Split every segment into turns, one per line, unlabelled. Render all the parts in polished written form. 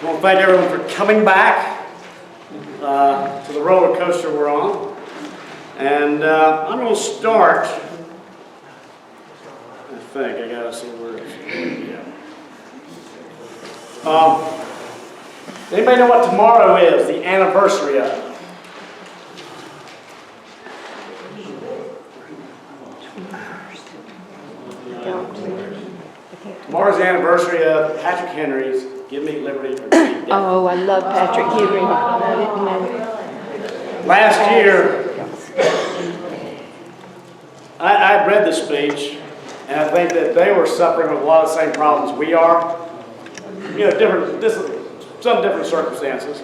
I want to thank everyone for coming back to the roller coaster we're on. And I'm going to start, I think, I got to see where it is. Yeah. Anybody know what tomorrow is, the anniversary of? Tomorrow's the anniversary of Patrick Henry's Give Me Liberty or Give Me Death.
Oh, I love Patrick Henry. I didn't know.
Last year, I read the speech, and I think that they were suffering with a lot of the same problems we are. You know, some different circumstances.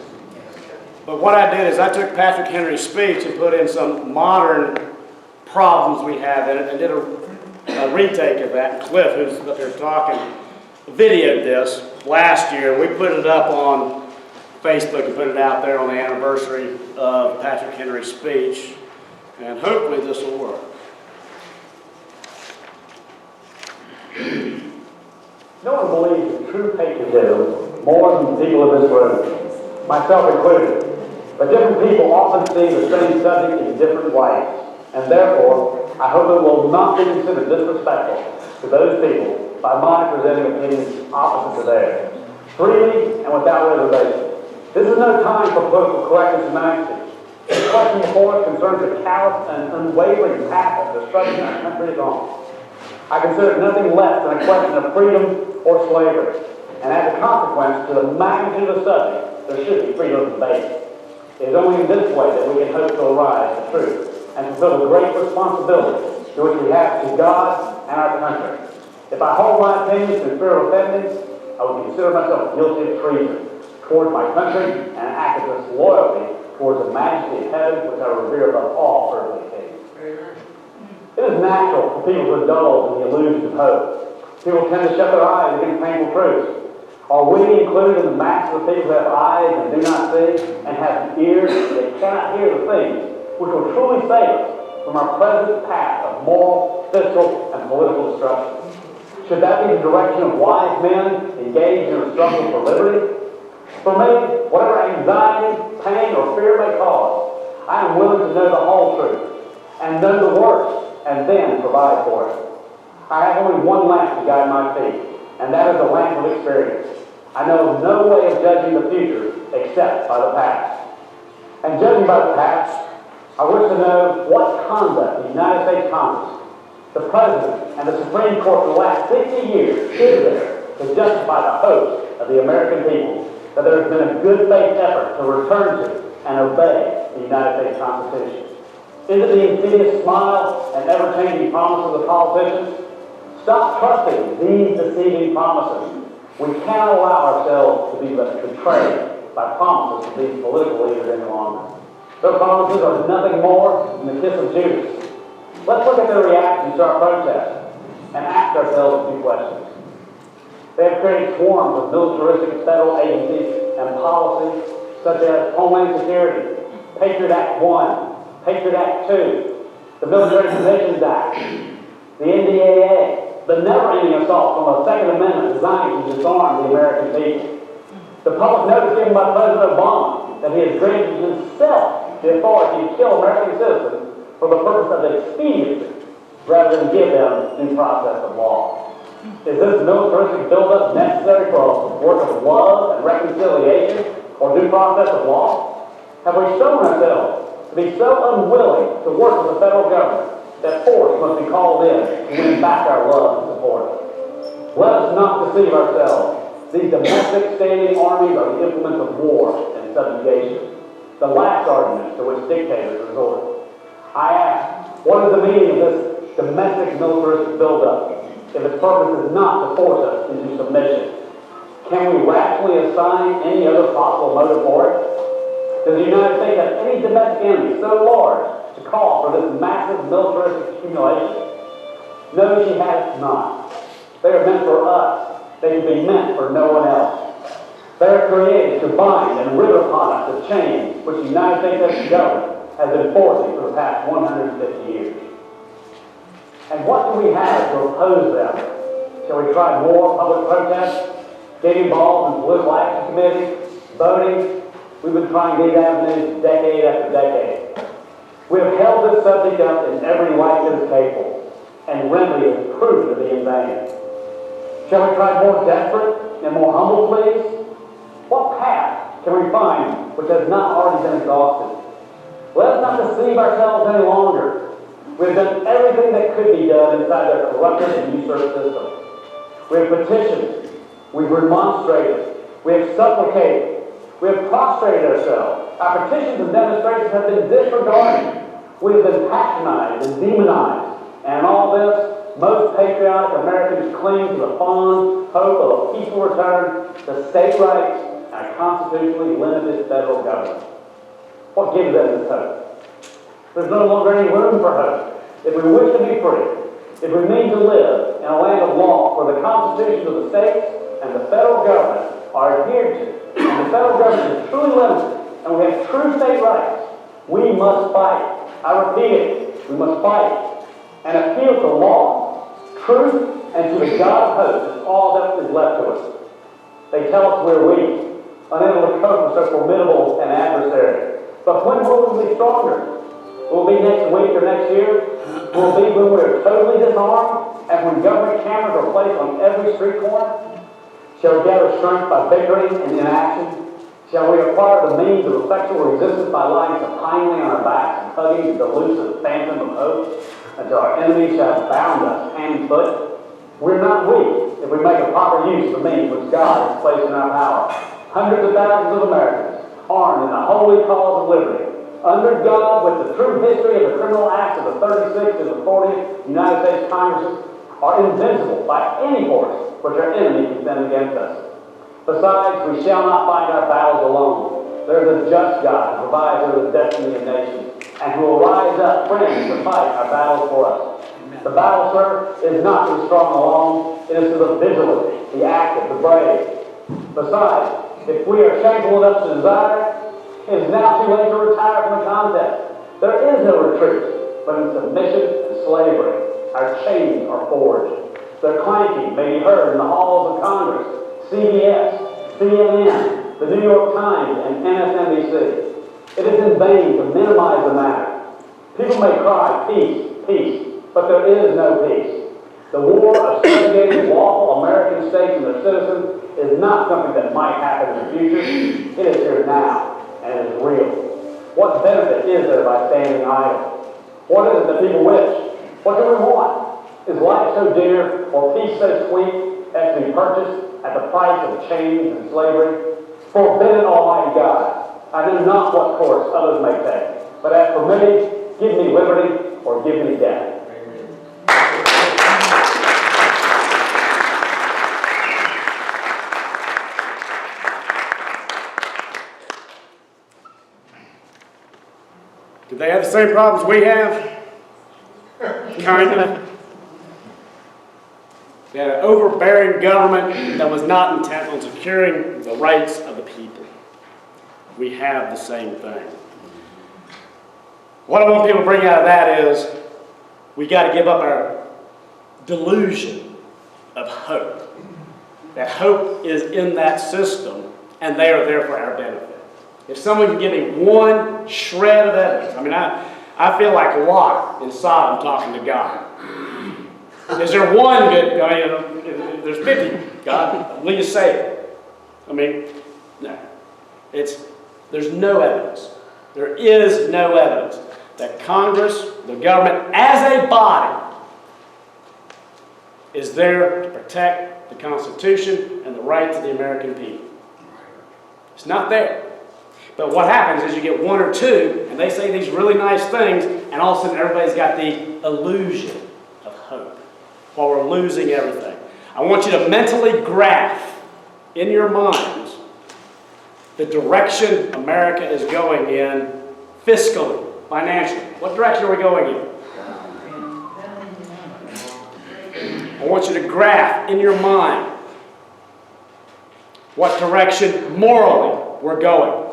But what I did is I took Patrick Henry's speech and put in some modern problems we have in it and did a retake of that. Cliff, who's up here talking, videoed this last year. We put it up on Facebook and put it out there on the anniversary of Patrick Henry's speech, and hopefully this will work.
No one believes in true patriotism more than the people in this room, myself included. But different people often see the same subject in different ways, and therefore, I hope it will not be considered disrespectful to those people by my presenting opinions opposite to theirs, freely and without reservation. This is no time for political correctness and nicety. The question before us concerns the callous and unwavering path of destruction our country is on. I consider it nothing less than a question of freedom or slavery, and as a consequence to the magnitude of the subject, there should be freedom of debate. It is only in this way that we can hope to arrive at truth and fulfill the great responsibility to which we have to God and our country. If I hold my opinions in fear of offending, I would consider myself guilty of treason towards my country and act as disloyalty towards the majesty of heaven, which I revere above all earthly things. It is natural for people to indulge in the illusions of hope. People tend to shut their eyes against painful truths. Are we included in the mass of the people who have eyes and do not see, and have ears that cannot hear the things which will truly save us from our present path of moral, physical, and political destruction? Should that be the direction of wise men engaged in a struggle for liberty? For me, whatever anxiety, pain, or fear may cause, I am willing to know the whole truth, and know the worst, and then provide for it. I have only one lamp to guide my feet, and that is the lamp of experience. I know of no way of judging the future except by the past. And judging by the past, I wish to know what conduct the United States Congress, the President, and the Supreme Court for the last 60 years is there to justify the hopes of the American people that there has been a good faith effort to return to and obey the United States Constitution. Is it the insidious smile and ever-changing promises of politicians? Stop trusting these deceiving promises. We cannot allow ourselves to be betrayed by promises from these political leaders any longer. Their promises are nothing more than the kiss of Judas. Let's look at their reactions to our protests and ask ourselves a few questions. They have created swarms of militaristic federal agencies and policies such as Homeland Security, Patriot Act 1, Patriot Act 2, the Military Commissions Act, the NDAA, the never-ending assault on the Second Amendment designed to disarm the American people. The public notice given by President Obama that he has granted himself the authority to kill American citizens for the purpose of expediency rather than give them due process of law. Is this militaristic buildup necessary for a work of love and reconciliation or due process of law? Have we shown ourselves to be so unwilling to work with the federal government that force must be called in to win back our love and support? Let us not deceive ourselves. These domestic standing armies are the implements of war and subjugation, the last argument to which dictators resort. I ask, what is the meaning of this domestic militaristic buildup if its purpose is not to force us into submission? Can we rationally assign any other possible motive for it? Does the United States have any domestic enemy so large to call for this massive militaristic accumulation? No, she has not. They are meant for us. They can be meant for no one else. They are created to bind and rivet upon us the chains which the United States government has been forcing for the past 150 years. And what do we have to oppose them? Shall we try more public protests? getting involved in political action committees, voting. We've been trying these avenues decade after decade. We have held this subject up in every light that is capable, and remedy has proven to be in vain. Shall we try more desperate and more humble pleas? What path can we find which has not already been exhausted? Let us not deceive ourselves any longer. We have done everything that could be done inside their corrupted and usurped system. We have petitioned. We've remonstrated. We have supplicated. We have prostrated ourselves. Our petitions and demonstrations have been disregarded. We have been patronized and demonized. And in all this, most patriotic Americans cling to the fond hope of a peaceful return to state rights and a constitutionally limited federal government. What gives them this hope? There's no longer any room for hope. If we wish to be free, if we mean to live in a land of law where the constitutions of the states and the federal government are adhered to, and the federal government is truly limited, and we have true state rights, we must fight. I repeat it, we must fight and appeal to law, truth, and to the God of hope is all that is left to us. They tell us we're weak, unable to cope with so formidable an adversary. But when will we be stronger? Will it be next week or next year? Will it be when we're totally disarmed and when government cameras are placed on every street corner? Shall we gather strength by victory and inaction? Shall we acquire the means of effectual resistance by lying supinely on our backs and hugging the elusive phantom of hope until our enemies shall have bound us hand and foot? We're not weak if we make a proper use of the means which God has placed in our power. Hundreds of thousands of Americans armed in the holy cause of liberty, under God with the true history of the criminal acts of the 36th and the 40th United States Congresses, are invincible by any force which our enemy can send against us. Besides, we shall not fight our battles alone. There is a just God who provides over the destiny of nations, and who will rise up friends to fight our battles for us. The battle, sir, is not to the strong alone, it is to the vigilant, the active, the brave. Besides, if we are shameful enough to desire, it is now too late to retire from the contest. There is no retreat, but in submission and slavery, our chains are forged. Their clanking may be heard in the halls of Congress, CBS, CNN, the New York Times, and MSNBC. It is in vain to minimize the matter. People may cry, peace, peace, but there is no peace. The war of segregating lawful American states and their citizens is not something that might happen in the future. It is here now, and it is real. What benefit is there by standing idle? What is it that people wish? What do we want? Is life so dear, or peace so sweet, as to be purchased at the price of chains and slavery? Forbid it, Almighty God. I know not what course others may take, but as for me, give me liberty or give me death.
Do they have the same problems we have? Kind of. They had an overbearing government that was not intent on securing the rights of the people. We have the same thing. What I want people to bring out of that is we got to give up our delusion of hope. That hope is in that system, and they are there for our benefit. If someone can give me one shred of evidence, I mean, I feel like Lot in Sodom talking to God. Is there one good, I mean, if there's 50, God, will you save it? I mean, no. There's no evidence. There is no evidence that Congress, the government, as a body, is there to protect the Constitution and the rights of the American people. It's not there. But what happens is you get one or two, and they say these really nice things, and all of a sudden everybody's got the illusion of hope while we're losing everything. I want you to mentally graph in your minds the direction America is going in fiscally, financially. What direction are we going in? I want you to graph in your mind what direction morally we're going.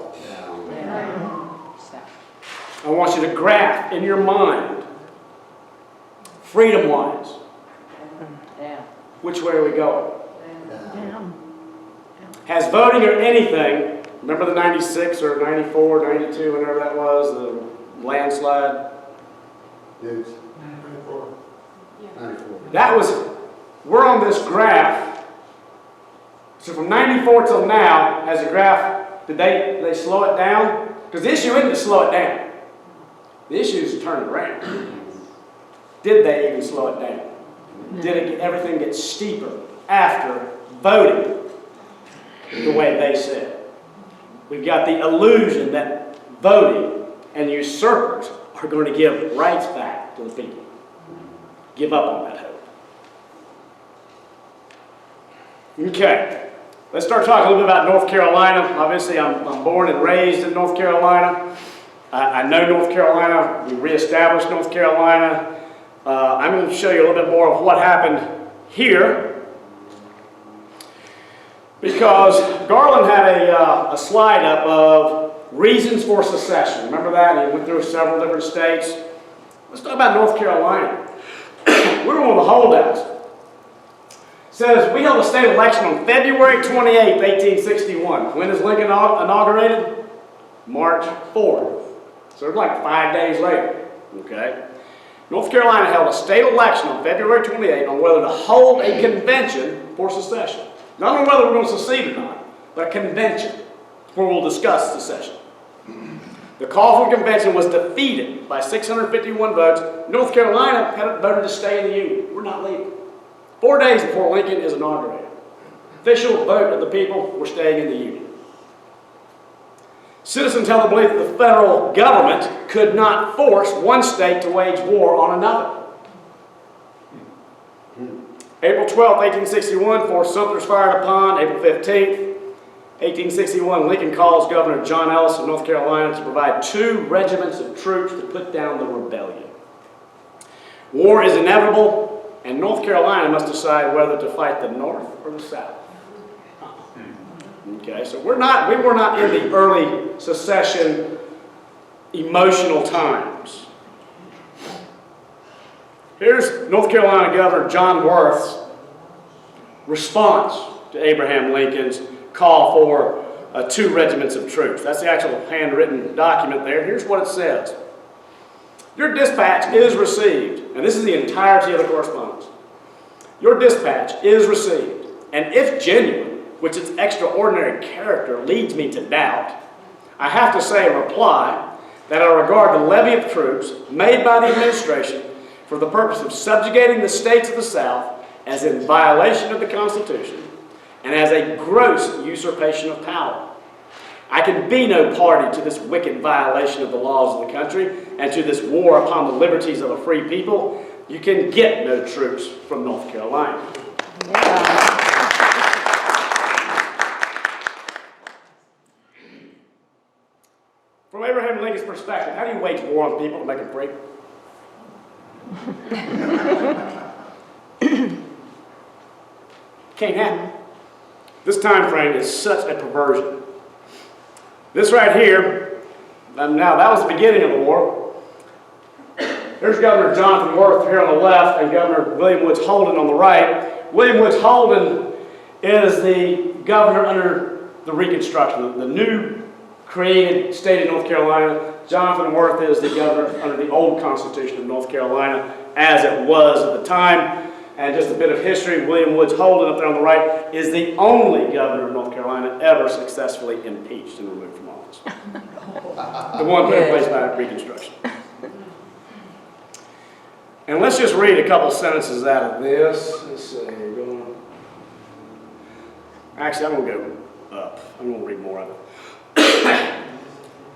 I want you to graph in your mind, freedom-wise, which way are we going? Has voting or anything, remember the 96 or 94, 92, whenever that was, the landslide?
Yes. 94.
That was, we're on this graph. So from 94 till now, as a graph, did they slow it down? Because the issue isn't to slow it down. The issue is to turn it around. Did they even slow it down?
No.
Did everything get steeper after voting the way they said? We've got the illusion that voting and usurpers are going to give rights back to the people. Give up on that hope. Okay, let's start talking a little bit about North Carolina. Obviously, I'm born and raised in North Carolina. I know North Carolina. We reestablished North Carolina. I'm going to show you a little bit more of what happened here, because Garland had a slide up of reasons for secession. Remember that? He went through several different states. Let's talk about North Carolina. We were one of the holdouts. It says, we held a state election on February 28, 1861. When is Lincoln inaugurated? March 4th. So it's like 5 days later. Okay? North Carolina held a state election on February 28 on whether to hold a convention for secession. Not on whether we're going to secede or not, but a convention where we'll discuss secession. The call for convention was defeated by 651 votes. North Carolina had voted to stay in the Union. We're not leaving. 4 days before Lincoln is inaugurated. Official vote of the people, we're staying in the Union. Citizens held the belief that the federal government could not force one state to wage war on another. April 12, 1861, Fort Sumter's fired upon. April 15th, 1861, Lincoln calls Governor John Ellis of North Carolina to provide 2 regiments of troops to put down the rebellion. War is inevitable, and North Carolina must decide whether to fight the North or the South. Okay, so we were not in the early secession emotional times. Here's North Carolina Governor John Worth's response to Abraham Lincoln's call for 2 regiments of troops. That's the actual handwritten document there. Here's what it says. Your dispatch is received, and this is the entirety of the correspondence. Your dispatch is received, and if genuine, which its extraordinary character leads me to doubt, I have to say in reply that I regard the levy of troops made by the administration for the purpose of subjugating the states of the South as in violation of the Constitution and as a gross usurpation of power. I can be no party to this wicked violation of the laws of the country and to this war upon the liberties of a free people. You can get no troops from North Carolina.
Yeah.
From Abraham Lincoln's perspective, how do you wage war on people to make them free? Can't happen. This time frame is such a perversion. This right here, now that was the beginning of the war. There's Governor Jonathan Worth here on the left and Governor William Woods Holden on the right. William Woods Holden is the governor under the Reconstruction, the new created state of North Carolina. Jonathan Worth is the governor under the old Constitution of North Carolina as it was at the time. And just a bit of history, William Woods Holden up there on the right is the only governor of North Carolina ever successfully impeached and removed from office. The one put in place by Reconstruction. And let's just read a couple sentences out of this. Let's see, actually, I'm going to go up. I'm going to read more of it.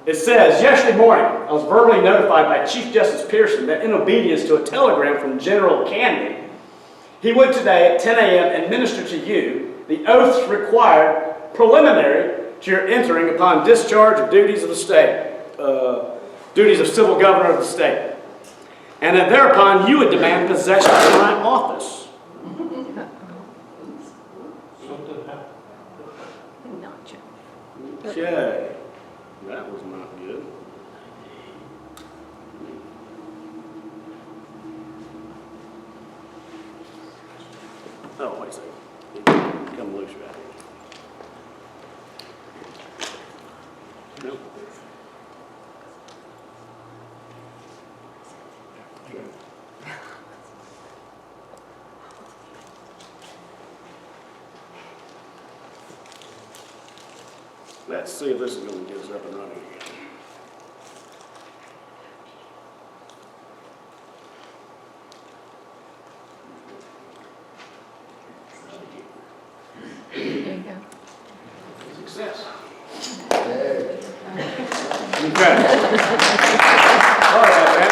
It says, yesterday morning, I was verbally notified by Chief Justice Pearson that in obedience to a telegram from General Canby, he would today at 10 a.m. administer to you the oaths required preliminary to your entering upon discharge of duties of the state, duties of civil governor of the state, and that thereupon you would demand possession of my office. Okay, that was not good. Oh, wait a second. Come loose right here. Let's see if this is going to get us up and running.
There you go.
Success. Okay. Sorry about that.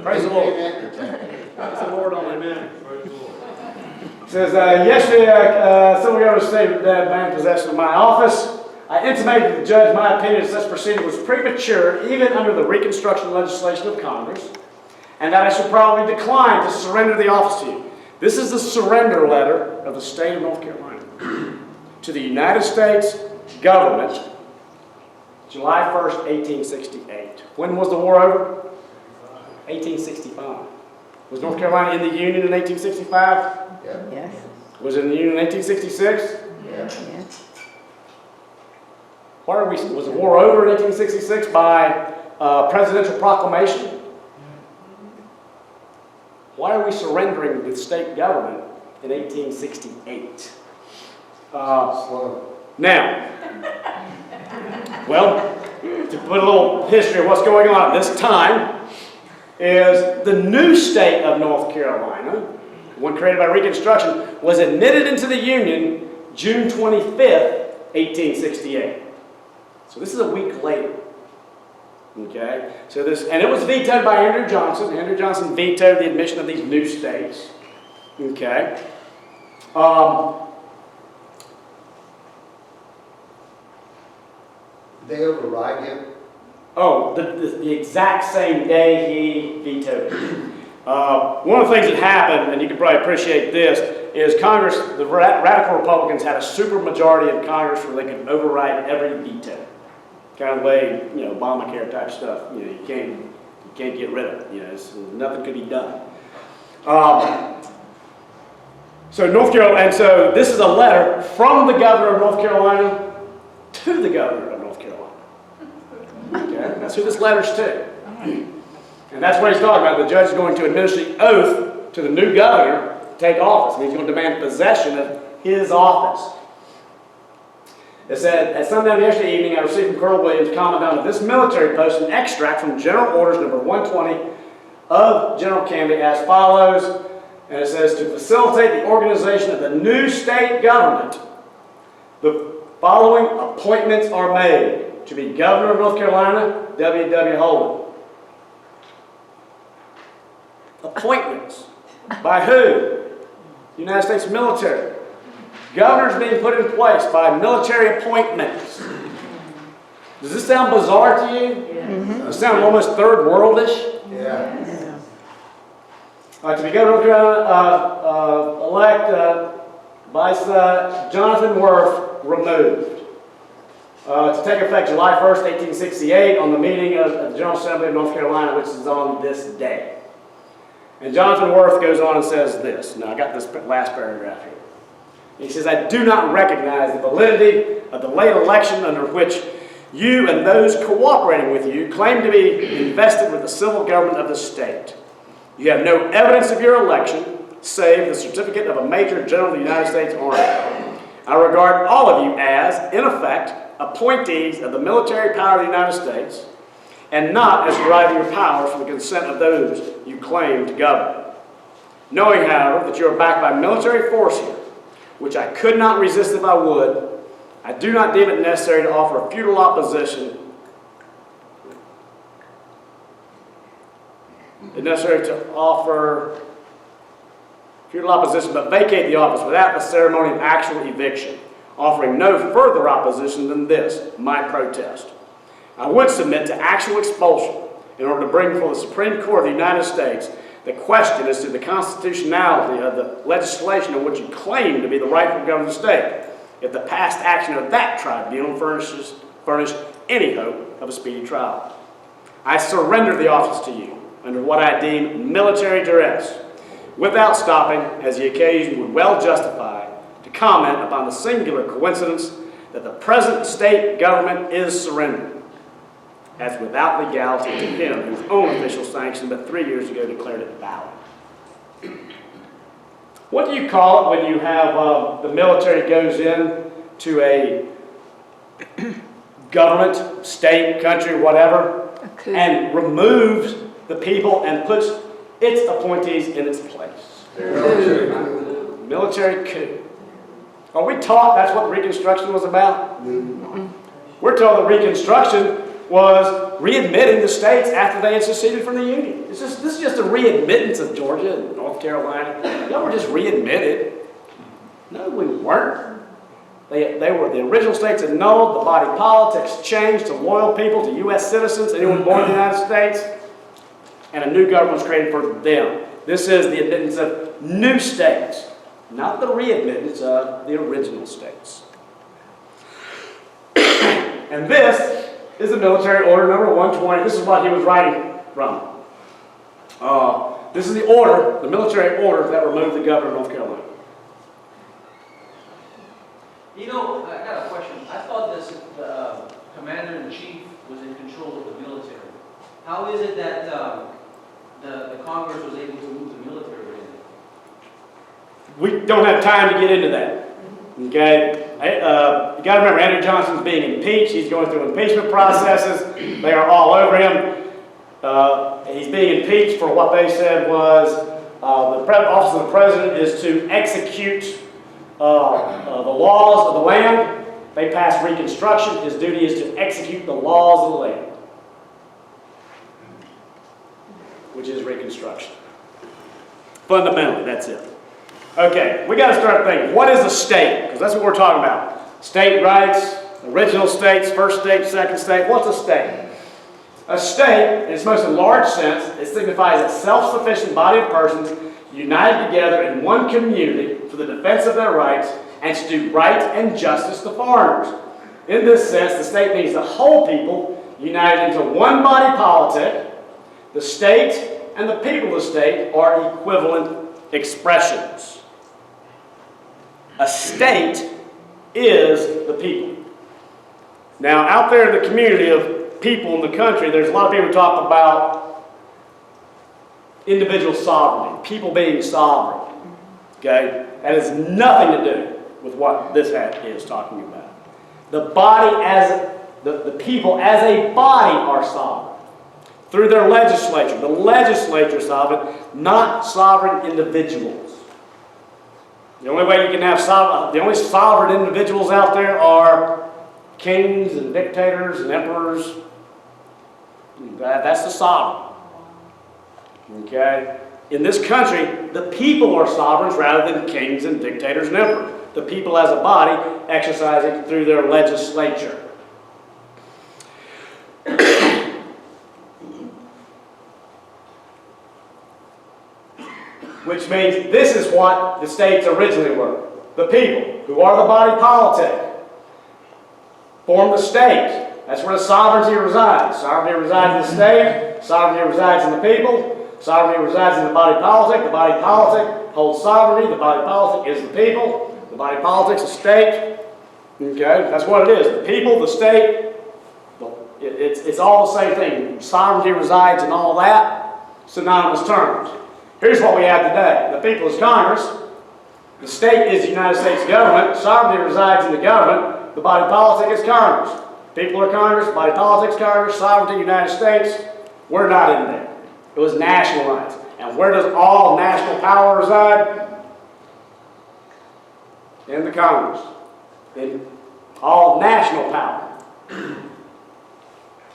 Praise the Lord. Praise the Lord on amen. It says, yesterday, civil government stated that I am in possession of my office. I intimated to the judge my opinion that such proceeding was premature, even under the Reconstruction legislation of Congress, and that I should probably decline to surrender the office to you. This is the surrender letter of the state of North Carolina to the United States government, July 1st, 1868. When was the war over? 1865. Was North Carolina in the Union in 1865?
Yes.
Was it in the Union in 1866?
Yes.
Why are we, was the war over in 1866 by presidential proclamation? Why are we surrendering to the state government in 1868? Now, well, to put a little history of what's going on at this time, is the new state of North Carolina, one created by Reconstruction, was admitted into the Union June 25th, 1868. So this is a week later. Okay? So this, and it was vetoed by Andrew Johnson. Andrew Johnson vetoed the admission of these new states. Okay?
They override him?
Oh, the exact same day he vetoed it. One of the things that happened, and you can probably appreciate this, is Congress, the radical Republicans had a supermajority in Congress where they could override every veto. Kind of way, you know, Obamacare type stuff. You know, you can't get rid of it. You know, nothing could be done. So North Carolina, and so this is a letter from the governor of North Carolina to the governor of North Carolina. Okay, that's who this letter's to. And that's what he's talking about. The judge is going to administer the oath to the new governor to take office, and he's going to demand possession of his office. It said, at sundown yesterday evening, I received from Colonel Williams, Commandant of this military post, an extract from General Orders number 120 of General Canby as follows. And it says, to facilitate the organization of the new state government, the following appointments are made. To be governor of North Carolina, W.W. Holden. Appointments. By who? United States military. Governors being put in place by military appointments. Does this sound bizarre to you?
Yeah.
Does it sound almost third worldish?
Yeah.
To be governor of North Carolina, elect Vice Jonathan Worth removed. To take effect July 1st, 1868, on the meeting of the General Assembly of North Carolina, which is on this day. And Jonathan Worth goes on and says this. Now, I got this last paragraph here. He says, I do not recognize the validity of the late election under which you and those cooperating with you claim to be invested with the civil government of the state. You have no evidence of your election, save the certificate of a Major General of the United States Army. I regard all of you as, in effect, appointees of the military power of the United States, and not as deriving your power from the consent of those you claim to govern. Knowing, however, that you are backed by military force here, which I could not resist if I would, I do not deem it necessary to offer a futile opposition. It's necessary to offer futile opposition, but vacate the office without the ceremony of actual eviction, offering no further opposition than this, my protest. I would submit to actual expulsion in order to bring before the Supreme Court of the United States the question as to the constitutionality of the legislation in which you claim to be the rightful government of the state, if the past action of that tribunal furnished any hope of a speedy trial. I surrender the office to you under what I deem military duress, without stopping, as the occasion would well justify, to comment upon the singular coincidence that the present state government is surrendered, as without legality to him whose own official sanction but 3 years ago declared it valid. What do you call it when you have the military goes in to a government, state, country, whatever,
A coup.
and removes the people and puts its appointees in its place. Military coup. Are we taught that's what Reconstruction was about? We're told that Reconstruction was readmitting the states after they had seceded from the Union. This is just a readmittance of Georgia and North Carolina. Y'all were just readmitted. No, we weren't. They were the original states annulled. The body politics changed to loyal people, to U.S. citizens, anyone born in the United States, and a new government was created for them. This is the admittance of new states, not the readmittance of the original states. And this is the military order number 120. This is what he was writing from. This is the order, the military order that removed the governor of North Carolina.
You know, I got a question. I thought the commander-in-chief was in control of the military. How is it that the Congress was able to move the military in?
We don't have time to get into that. Okay? You got to remember, Andrew Johnson's being impeached. He's going through impeachment processes. They are all over him. He's being impeached for what they said was the office of the president is to execute the laws of the land. They passed Reconstruction. His duty is to execute the laws of the land, which is Reconstruction. Fundamentally, that's it. Okay, we got to start thinking, what is a state? Because that's what we're talking about. State rights, original states, first state, second state. What's a state? A state, in its most enlarged sense, it signifies a self-sufficient body of persons united together in one community for the defense of their rights and to do right and justice to foreigners. In this sense, the state means the whole people united into one body politic. The state and the people of the state are equivalent expressions. A state is the people. Now, out there in the community of people in the country, there's a lot of people who talk about individual sovereignty, people being sovereign. Okay? That has nothing to do with what this is talking about. The body as the people as a body are sovereign through their legislature. The legislature is sovereign, not sovereign individuals. The only way you can have the only sovereign individuals out there are kings and dictators and emperors. That's the sovereign. Okay? In this country, the people are sovereigns rather than kings and dictators and emperors. The people as a body exercising through their legislature. Which means this is what the states originally were. The people, who are the body politic, form the state. That's where the sovereignty resides. Sovereignty resides in the state. Sovereignty resides in the people. Sovereignty resides in the body politic. The body politic holds sovereignty. The body politic is the people. The body politic is the state. Okay, that's what it is. The people, the state, it's all the same thing. Sovereignty resides in all that. Synonymous terms. Here's what we have today. The people is Congress. The state is the United States government. Sovereignty resides in the government. The body politic is Congress. People are Congress. Body politics Congress. Sovereignty United States. We're not in there. It was nationalized. And where does all national power reside? In the Congress. In all national power.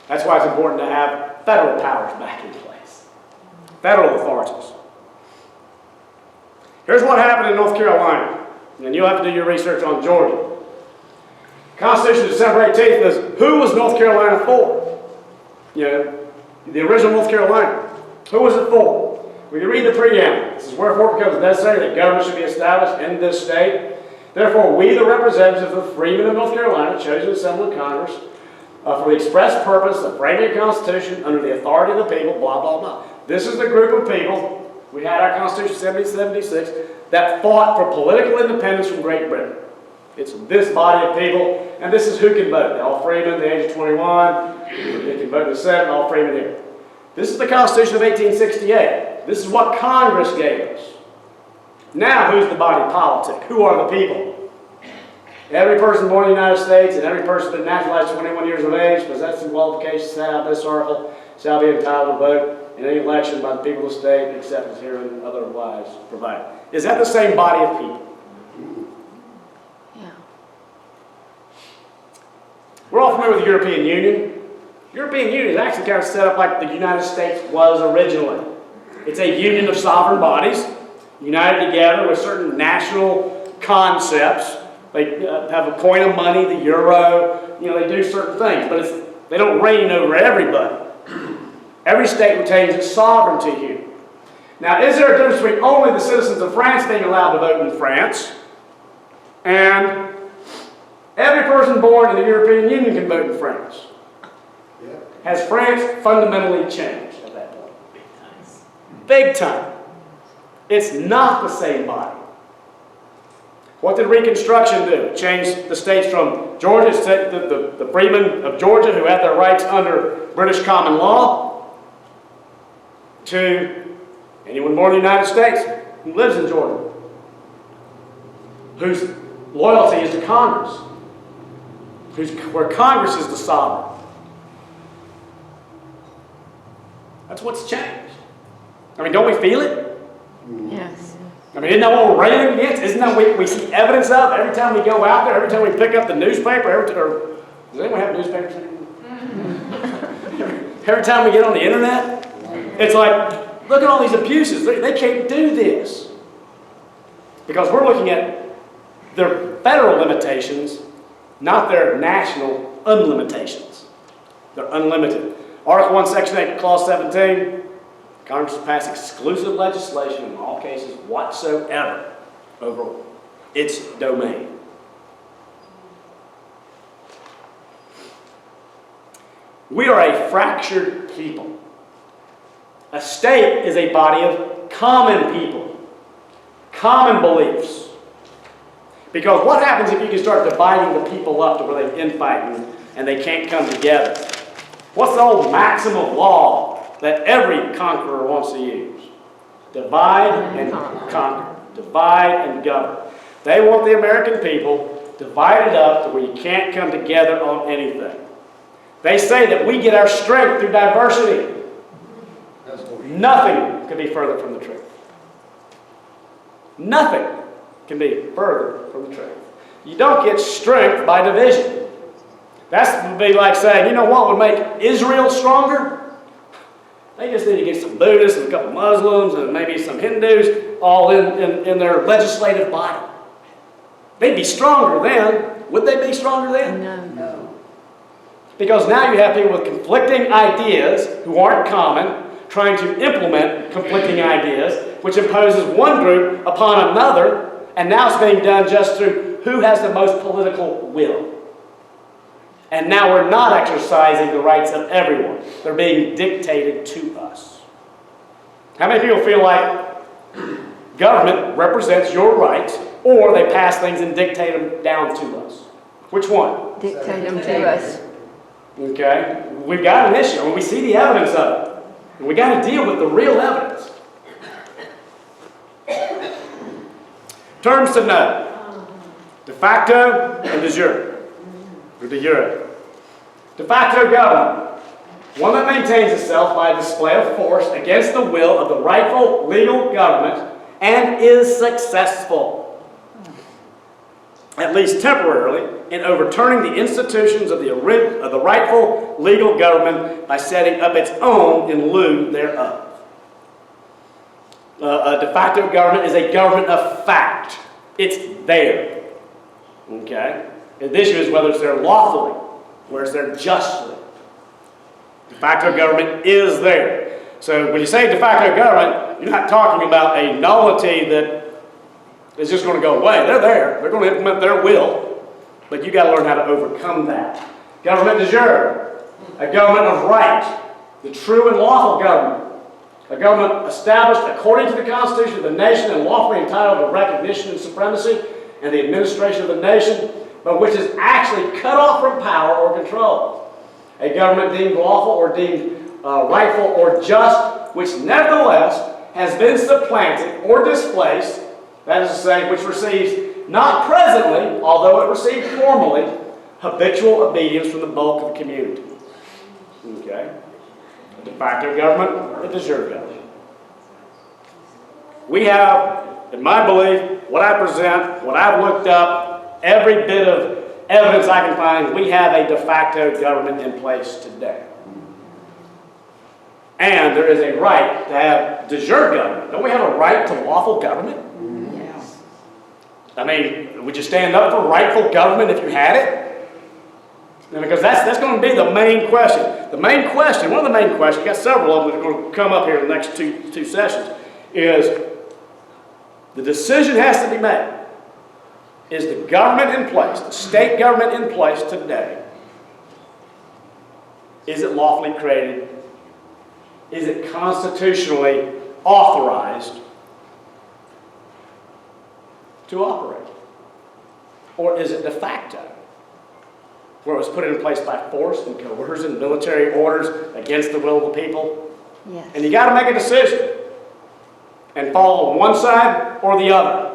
That's why it's important to have federal powers back in place. Federal authorities. Here's what happened in North Carolina, and you'll have to do your research on Georgia. Constitution of December 18th is, who was North Carolina for? You know, the original North Carolina. Who was it for? When you read the preamble, this is wherefore it becomes necessary that government should be established in this state. Therefore, we, the representatives of the freemen of North Carolina, chosen to assemble in Congress, for the express purpose of framing a constitution under the authority of the people, blah, blah, blah. This is the group of people. We had our Constitution 1776 that fought for political independence from Great Britain. It's this body of people, and this is who can vote. They're all freemen at the age of 21. They can vote in the Senate, all freemen here. This is the Constitution of 1868. This is what Congress gave us. Now, who's the body politic? Who are the people? Every person born in the United States and every person been naturalized 21 years of age, possessing qualifications set out in this article, shall be entitled to vote in any election by the people of the state, except as herein otherwise provided. Is that the same body of people?
Yeah.
We're all familiar with the European Union. The European Union is actually kind of set up like the United States was originally. It's a union of sovereign bodies, united together with certain national concepts. They have a coin of money, the euro. They do certain things, but they don't reign over everybody. Every state retains its sovereignty here. Now, is there a difference between only the citizens of France being allowed to vote in France and every person born in the European Union can vote in France?
Yeah.
Has France fundamentally changed at that point? Big time. It's not the same body. What did Reconstruction do? Change the states from Georgia, the freemen of Georgia who had their rights under British common law, to anyone born in the United States who lives in Georgia, whose loyalty is to Congress, where Congress is the sovereign. That's what's changed. I mean, don't we feel it?
Yes.
I mean, isn't that what we're railing against? Isn't that what we see evidence of every time we go out there, every time we pick up the newspaper, does anyone have newspapers anymore? Every time we get on the internet, it's like, look at all these abuses. They can't do this. Because we're looking at their federal limitations, not their national unlimitations. They're unlimited. Article 1, Section 8, Clause 17, Congress will pass exclusive legislation in all cases whatsoever over its domain. We are a fractured people. A state is a body of common people, common beliefs. Because what happens if you can start dividing the people up to where they infight and they can't come together? What's the old maxim of law that every conqueror wants to use? Divide and conquer. Divide and govern. They want the American people divided up to where you can't come together on anything. They say that we get our strength through diversity. Nothing could be further from the truth. Nothing can be further from the truth. You don't get strength by division. That would be like saying, you know what would make Israel stronger? They just need to get some Buddhists and a couple Muslims and maybe some Hindus all in their legislative body. They'd be stronger then. Would they be stronger then?
No.
Because now you have people with conflicting ideas who aren't common, trying to implement conflicting ideas, which imposes one group upon another, and now it's being done just through who has the most political will. And now we're not exercising the rights of everyone. They're being dictated to us. How many people feel like government represents your rights, or they pass things and dictate them down to us? Which one?
Dictate them to us.
Okay? We've got an issue, and we see the evidence of it. And we got to deal with the real evidence. Terms to know: de facto and de jure. Or de jure. De facto government, one that maintains itself by a display of force against the will of the rightful legal government and is successful, at least temporarily, in overturning the institutions of the rightful legal government by setting up its own in lieu thereof. A de facto government is a government of fact. It's there. Okay? The issue is whether it's there lawfully, where it's there justly. De facto government is there. So when you say de facto government, you're not talking about a nullity that is just going to go away. They're there. They're going to implement their will. But you got to learn how to overcome that. Government de jure, a government of right, the true and lawful government. A government established according to the Constitution of the nation and lawfully entitled to recognition and supremacy and the administration of the nation, but which is actually cut off from power or control. A government deemed lawful or deemed rightful or just, which nevertheless has been supplanted or displaced, that is to say, which receives not presently, although it received formally, habitual obedience from the bulk of the community. Okay? A de facto government, a de jure government. We have, in my belief, what I present, what I've looked up, every bit of evidence I can find, we have a de facto government in place today. And there is a right to have de jure government. Don't we have a right to lawful government?
Yes.
I mean, would you stand up for rightful government if you had it? Because that's going to be the main question. The main question, one of the main questions, got several of them that are going to come up here in the next two sessions, is the decision has to be made. Is the government in place, the state government in place today, is it lawfully created? Is it constitutionally authorized to operate? Or is it de facto, where it was put in place by force and coercion, military orders against the will of the people?
Yes.
And you got to make a decision and fall on one side or the other.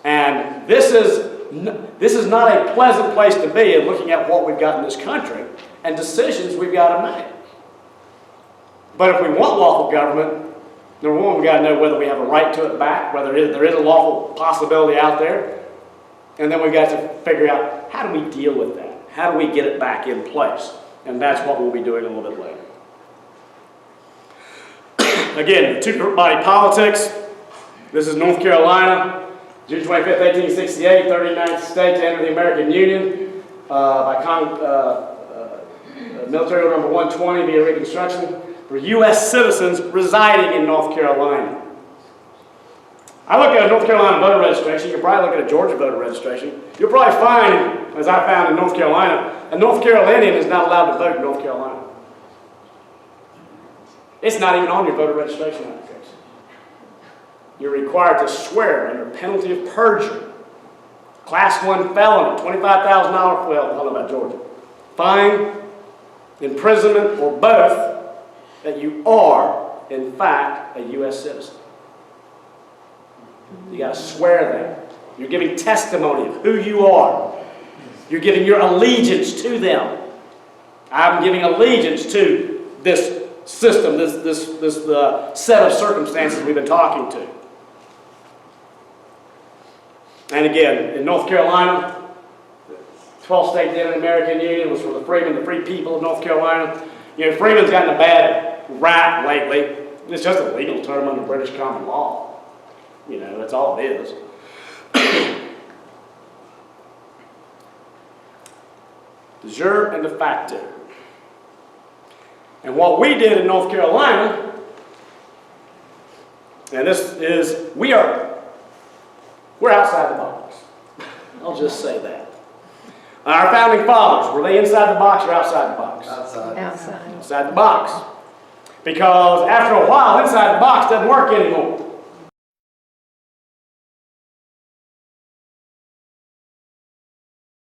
And this is not a pleasant place to be in looking at what we've got in this country and decisions we've got to make. But if we want lawful government, number one, we've got to know whether we have a right to it back, whether there is a lawful possibility out there. And then we've got to figure out, how do we deal with that? How do we get it back in place? And that's what we'll be doing a little bit later. Again, two-body politics. This is North Carolina. June 25th, 1868, 39th state to enter the American Union by Military Order Number 120 via Reconstruction for U.S. citizens residing in North Carolina. I look at a North Carolina voter registration. You can probably look at a Georgia voter registration. You'll probably find, as I found in North Carolina, a North Carolinian is not allowed to vote in North Carolina. It's not even on your voter registration application. You're required to swear under penalty of perjury. Class 1 felony, $25,000 well, I don't know about Georgia. Fine, imprisonment, or both, that you are, in fact, a U.S. citizen. You got to swear that. You're giving testimony of who you are. You're giving your allegiance to them. I'm giving allegiance to this system, this set of circumstances we've been talking to. And again, in North Carolina, 12th state to enter the American Union was for the freemen, the free people of North Carolina. You know, freeman's gotten a bad rap lately. It's just a legal term under British common law. You know, that's all it is. De jure and de facto. And what we did in North Carolina, and this is, we're outside the box. I'll just say that. Our founding fathers, were they inside the box or outside the box?
Outside.
Outside the box. Because after a while, inside the box doesn't work anymore.